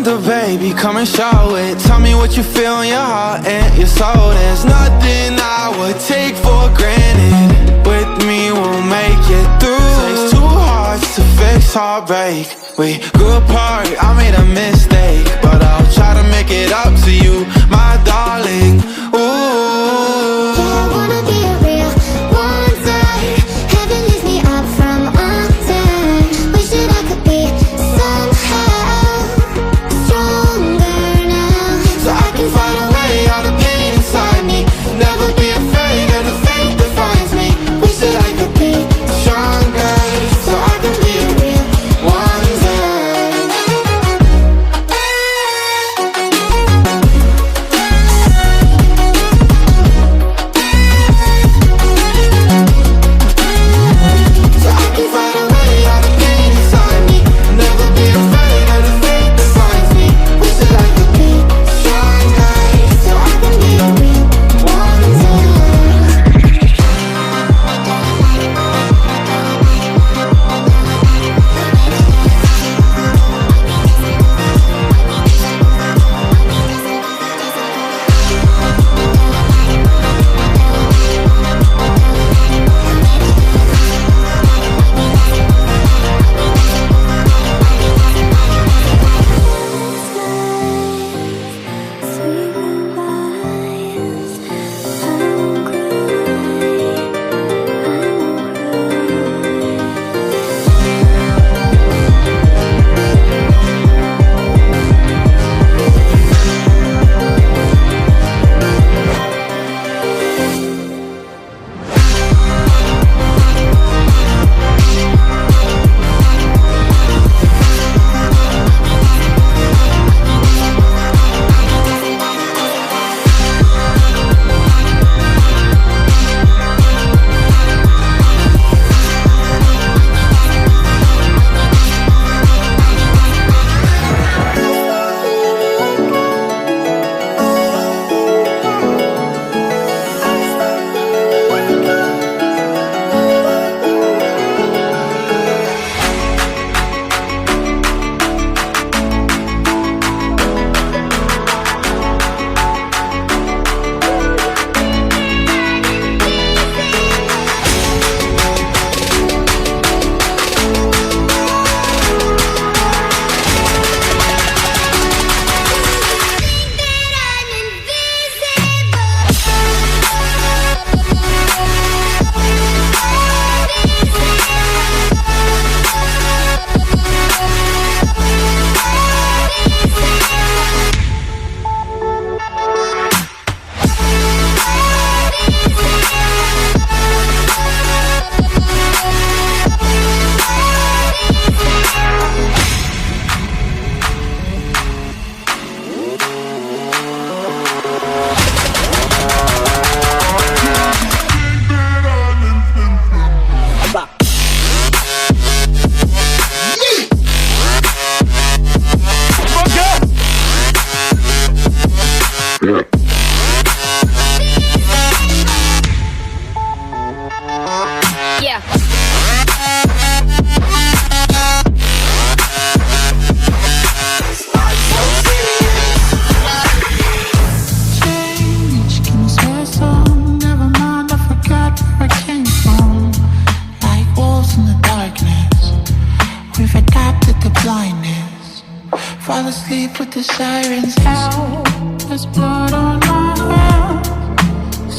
wonder, baby, come and show it. Tell me what you feel in your heart and your soul. There's nothing I would take for granted. With me, we'll make it through. Takes two hearts to fix heartbreak. We grew apart, I made a mistake, but I'll try to make it up to you, my darling. Ooh. I wanna be a real one day. Heaven lifts me up from under. Wish that I could be somehow stronger now, So I can find a way out of pain inside me. Never be afraid of the fate that finds me. Wish that I could be stronger, so I can be a real one day. So I can find a way out of pain inside me. Never be afraid of the fate that finds me. Wish that I could be stronger, so I can be a real one day. Fall asleep with the sirens out. There's blood on my hands.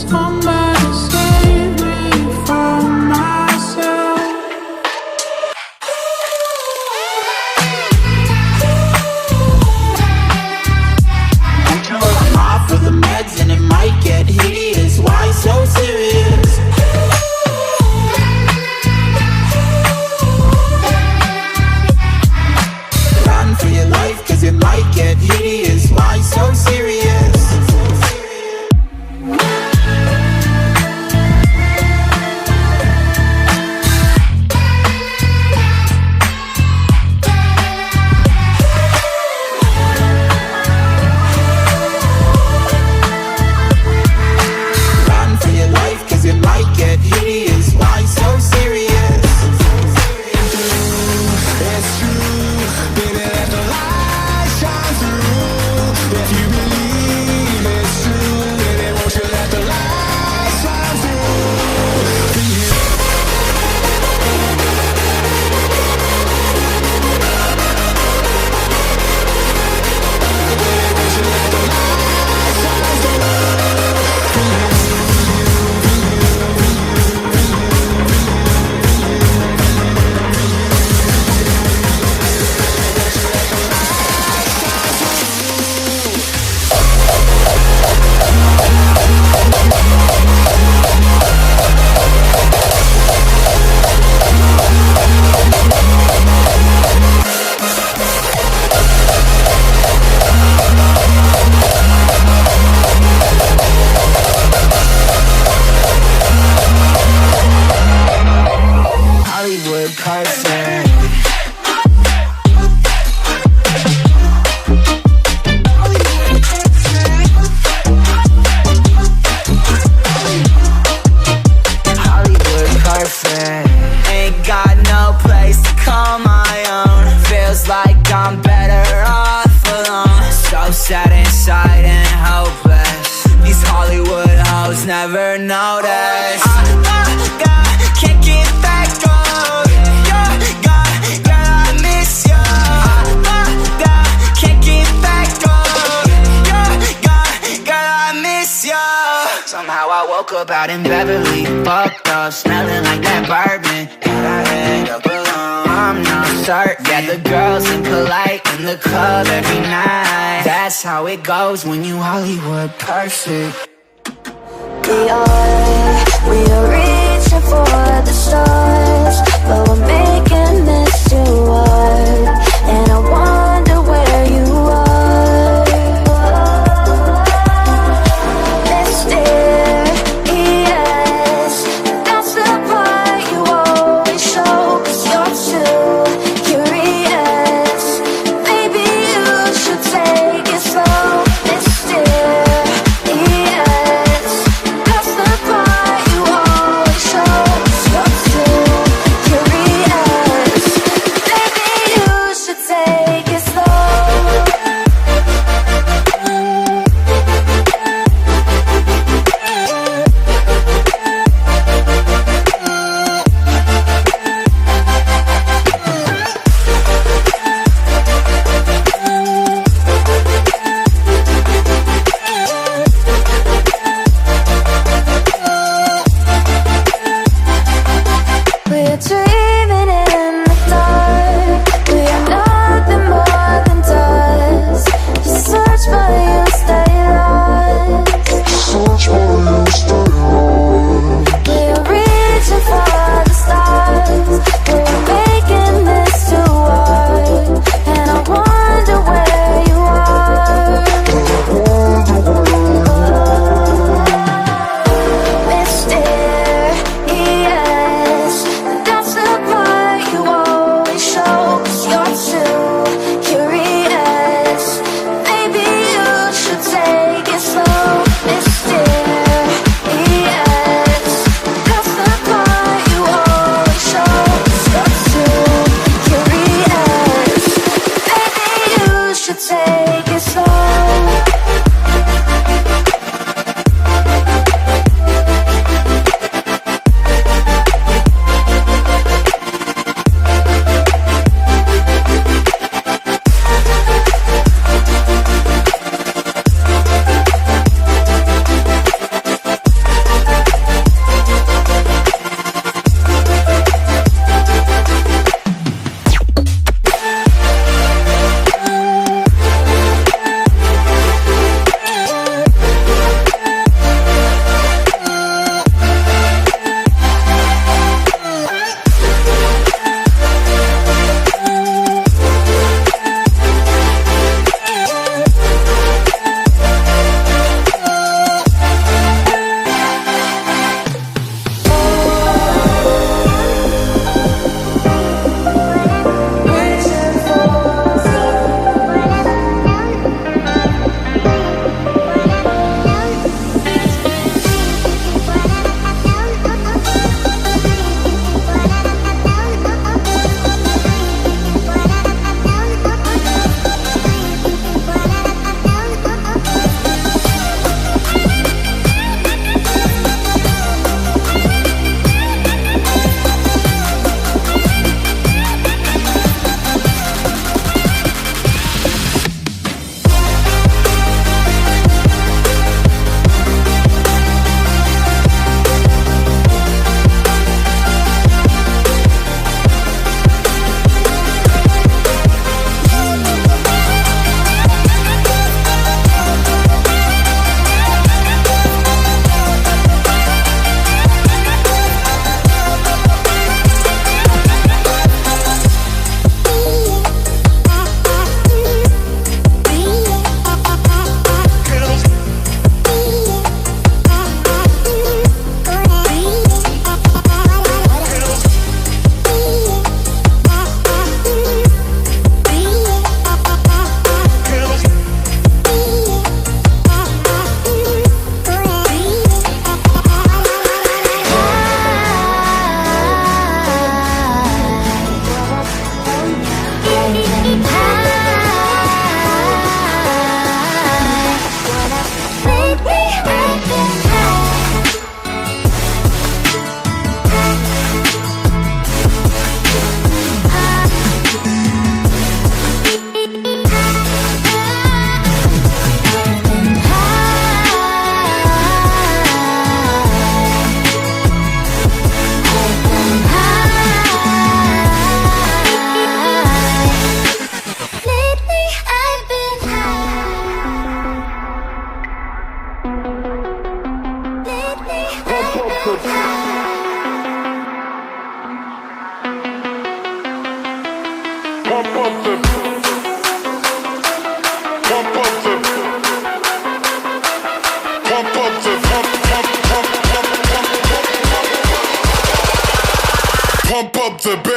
Somebody save me from myself. I'm off of the meds and it might get hideous. Why so serious? Run for your life, cause it might get hideous. Why so serious? I'm better off alone. So sad inside and hopeless. These Hollywood hoes never notice. Can't get back on. You're gone, girl, I miss you. Can't get back on. You're gone, girl, I miss you. Somehow I woke up out in Beverly, fucked up, smelling like that bourbon. Got I end up alone, I'm not certain. Yeah, the girls impolite in the club every night. That's how it goes when you Hollywood perfect. We are reaching for the stars, but we're making this too hard. And I wonder where you are. Mysterious, that's the part you always show. 'Cause you're too curious. Maybe you should take it slow. Mysterious, that's the part you always show. 'Cause you're too curious. Maybe you should take it slow. We're dreaming in the dark. We are nothing more than dust. You search but you stay lost. We're reaching for the stars. We're making this too hard. And I wonder where you are. Mysterious, that's the part you always show. 'Cause you're too curious. Maybe you should take it slow. Mysterious, that's the part you always show. 'Cause you're too curious. Maybe you should take it slow.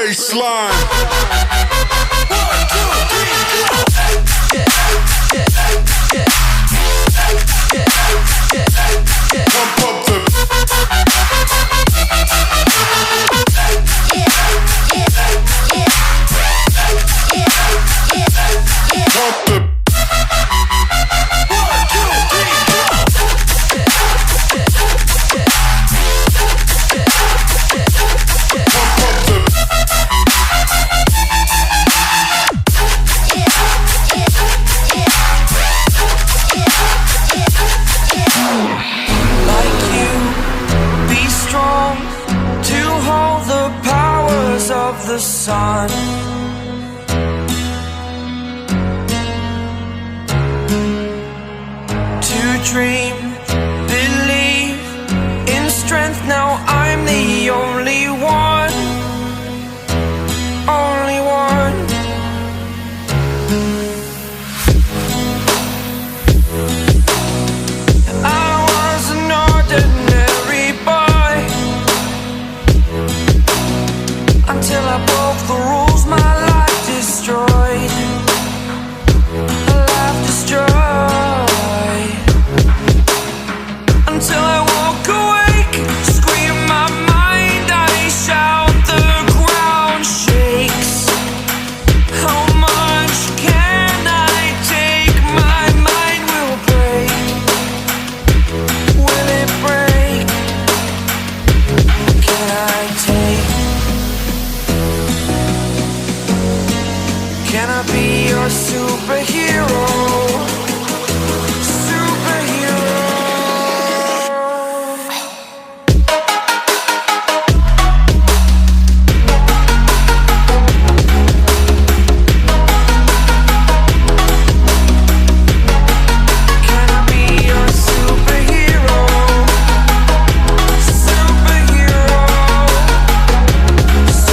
baseline. Pump up the pump the Like you, be strong to hold the powers of the sun. To dream, believe in strength. Now I'm the only one, only one. I was an ordinary boy until I broke the rules. My life destroyed, a life destroyed. Until I woke awake, scream my mind, I shout, the ground shakes. How much can I take? My mind will break. Will it break? Can I take? Can I be your superhero? Superhero. Can I be your superhero? Superhero.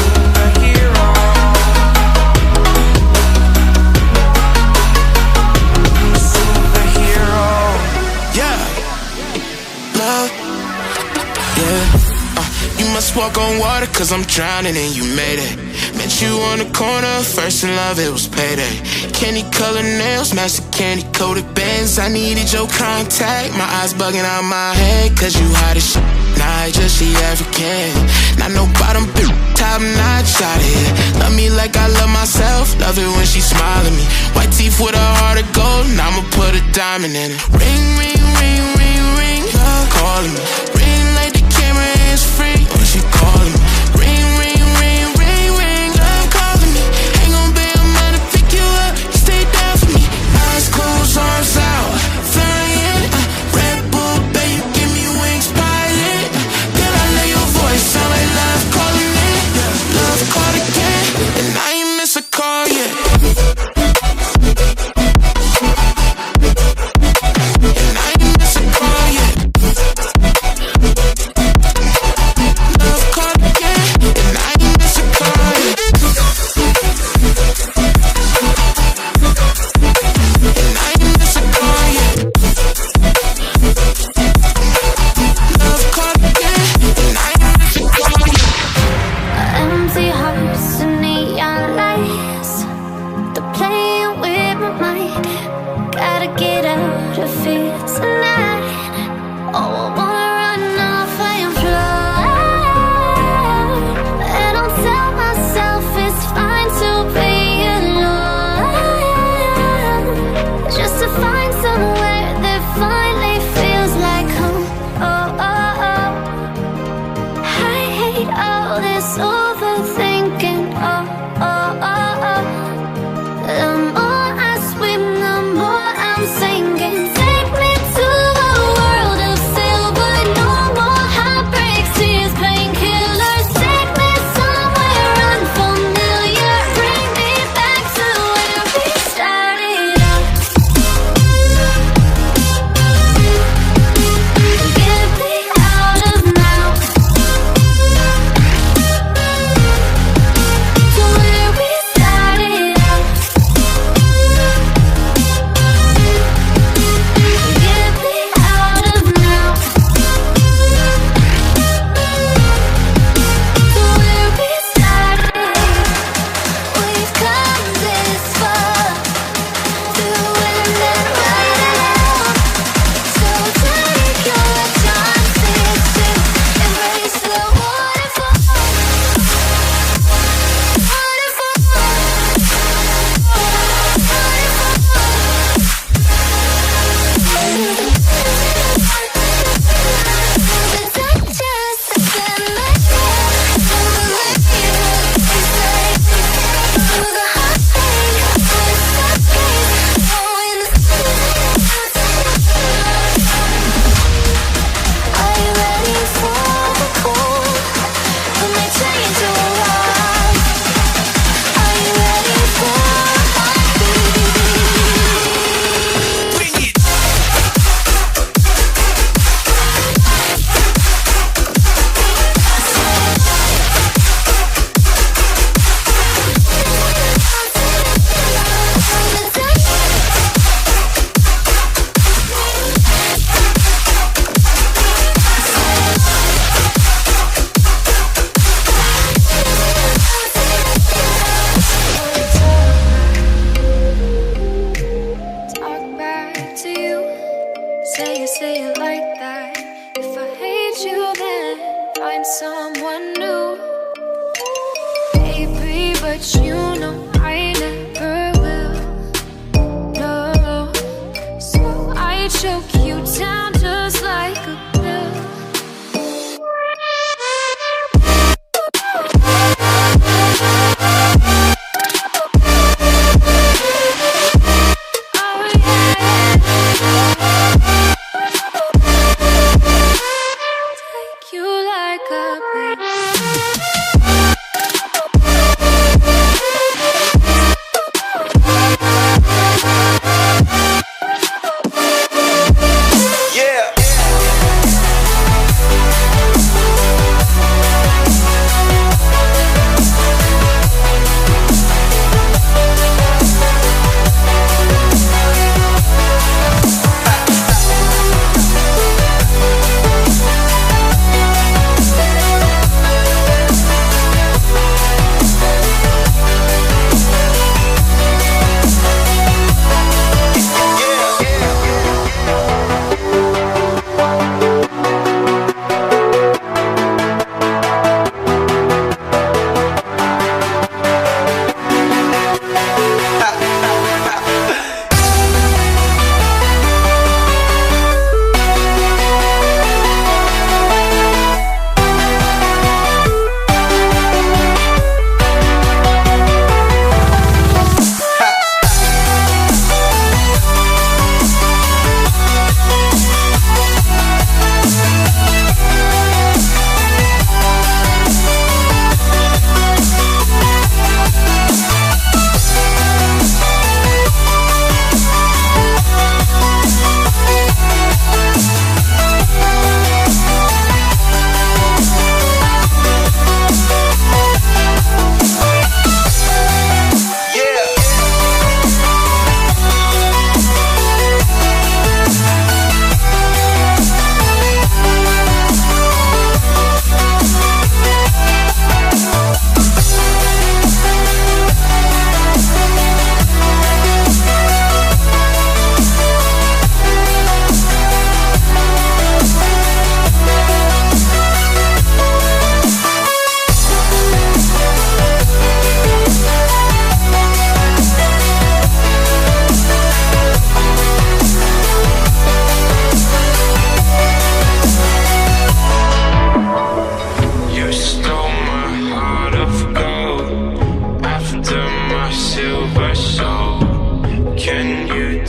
Superhero. Superhero. Yeah, love, yeah. You must walk on water cause I'm drowning and you made it. Met you on the corner, first in love, it was payday. Candy colored nails, match the candy coated bands. I needed your contact, my eyes bugging out my head. Cause you hot as shit, not just she African. Not no bottom, top notch out here. Love me like I love myself, love it when she smile at me. White teeth with a heart of gold, and I'ma put a diamond in it. Ring, ring, ring, ring, ring, love calling me. Ring like the camera is free, when she calling me. Ring, ring, ring, ring, ring, love calling me. Ain't gon' be a man to pick you up, you stay down for me. Eyes closed, arms out, flying. Red Bull, babe, give me wings, pilot. Girl, I love your voice, sound like love calling it. Love called again, and I ain't miss a call yet. And I ain't miss a call yet. Love called again, and I ain't miss a call yet. And I ain't miss a call yet. Love called again, and I ain't miss a call yet. Empty hearts and neon lights, they're playing with my mind. Gotta get out of here tonight. Oh, I wanna run off and fly. And I'll tell myself it's fine to be alone, just to find somewhere that finally feels like home. Oh, oh, oh. I hate all this overthinking. Oh, oh, oh, oh. The more I swim, the more I'm sinking. Take me to a world of silver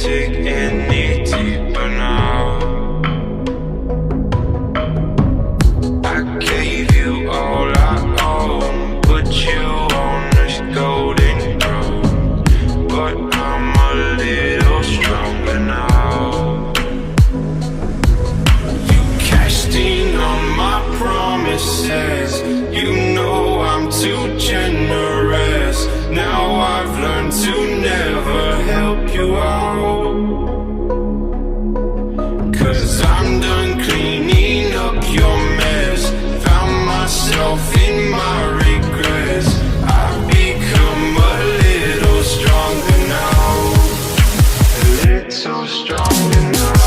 take any deeper now. I gave you all I own, put you on this golden throne, but I'm a little stronger now. You cashed in on my promises, you know I'm too generous. Now I've learned to never help you out, 'cause I'm done cleaning up your mess. Found myself in my regrets. I've become a little stronger now. A little stronger now.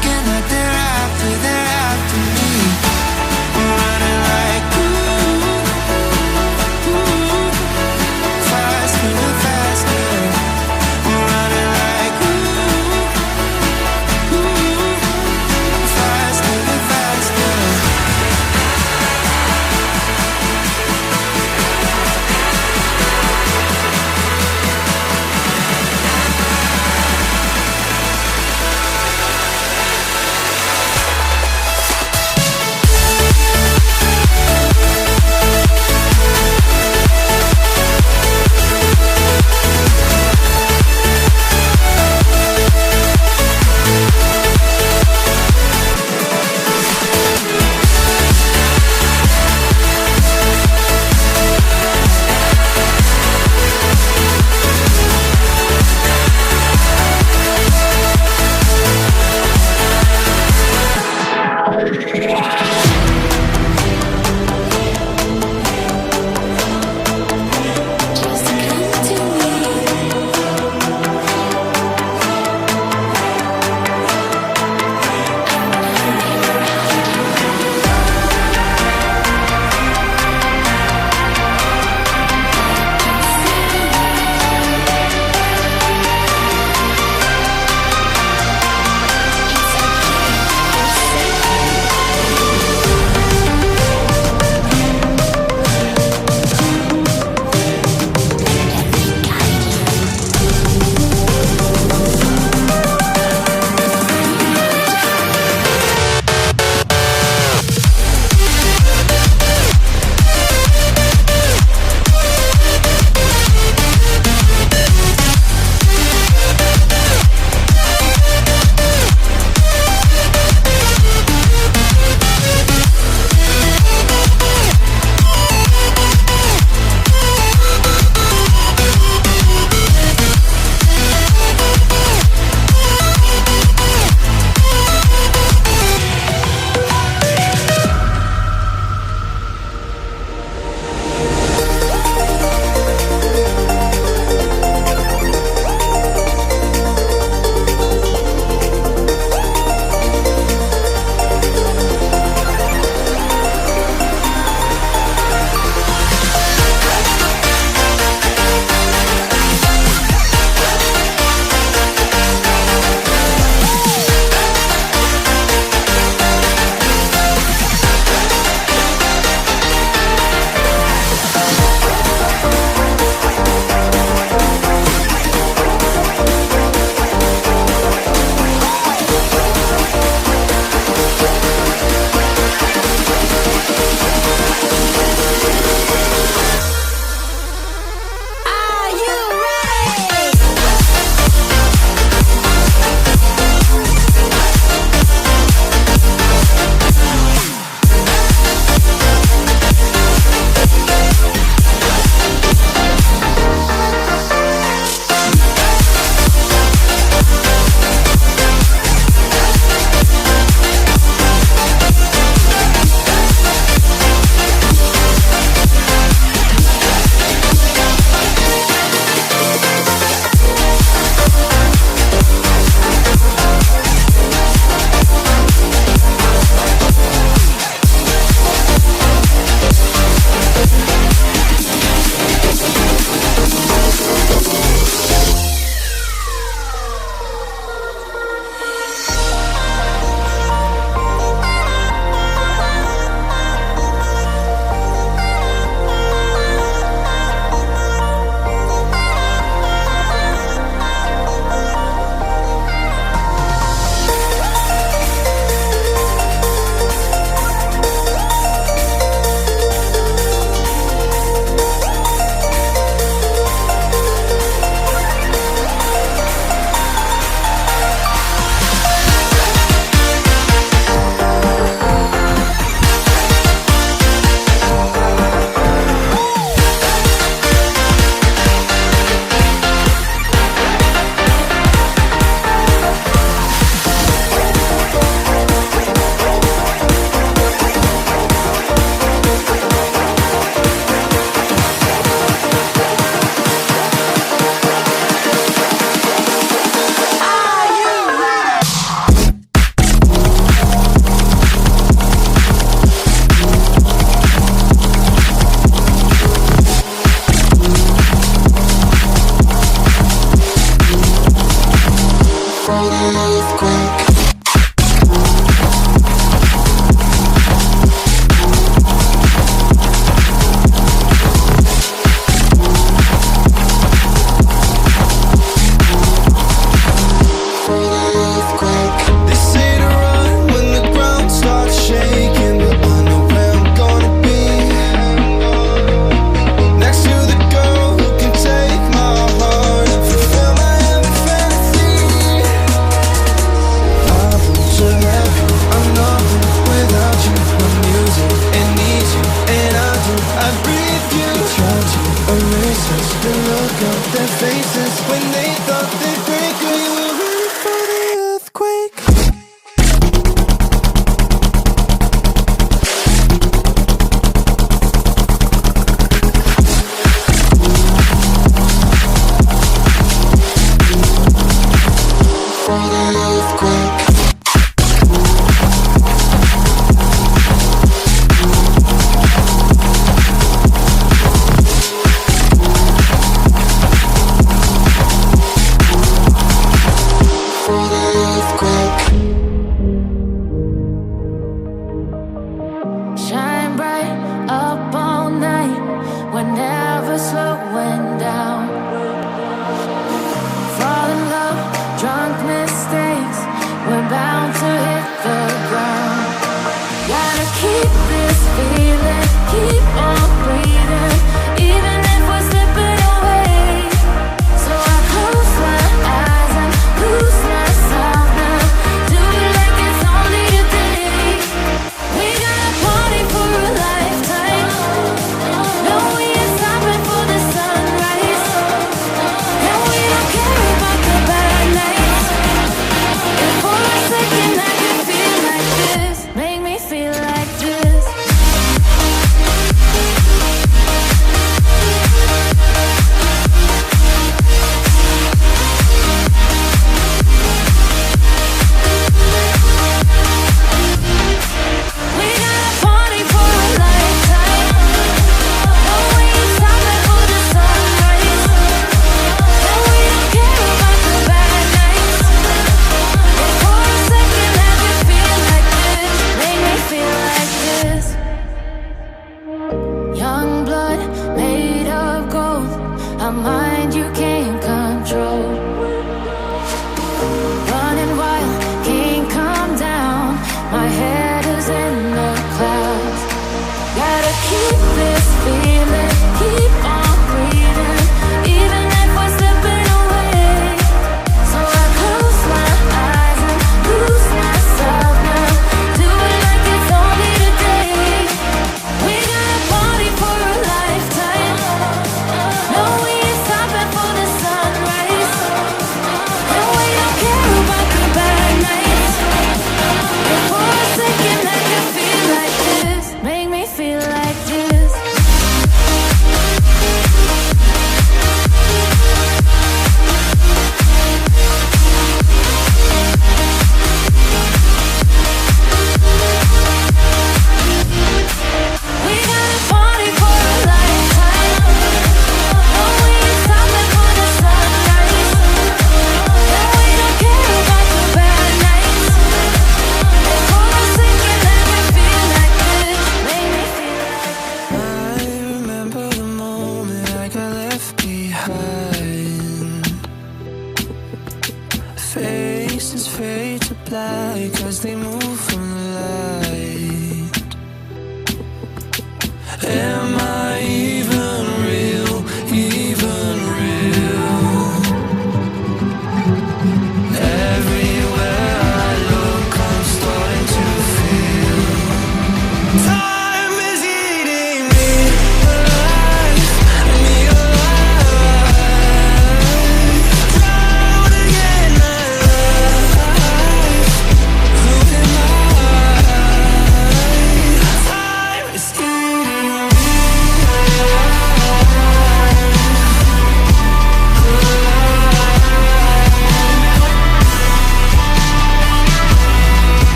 thinking that they're after me. I'm running like faster and faster. I'm running like faster and faster.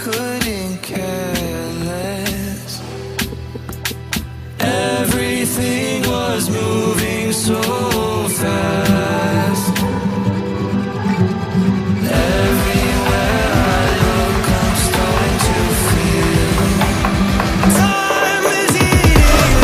couldn't care less. Everything was moving so fast. Everywhere I look, I'm starting to feel time is eating.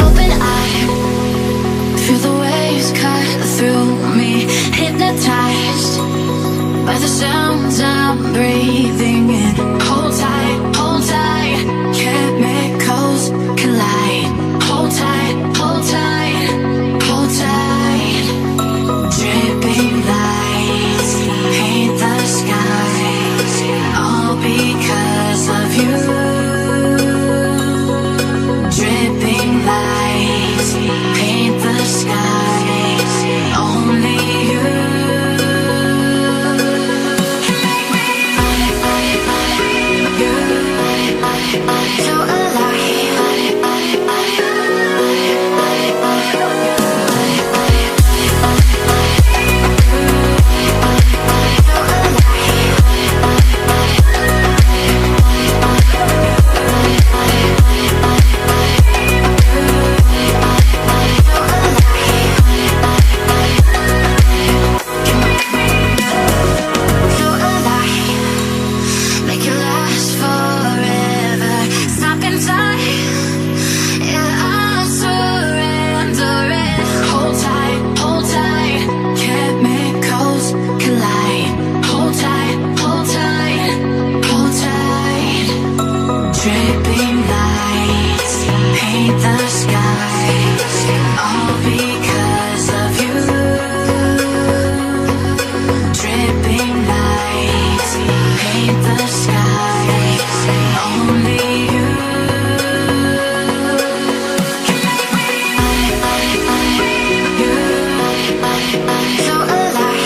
Open eye, feel the waves cut through me. Hypnotized by the sounds I'm breathing in. Hold tight, chemicals collide. Hold tight, hold tight, hold tight. Dripping lights paint the skies, all because of you. Dripping lights paint the skies, only you. So make it last forever. Stop in time. Yeah, I'm surrendering. Hold tight, chemicals collide. Hold tight, hold tight, hold tight. Dripping lights paint the skies, all because of you. Dripping lights paint the skies, only you. So alive.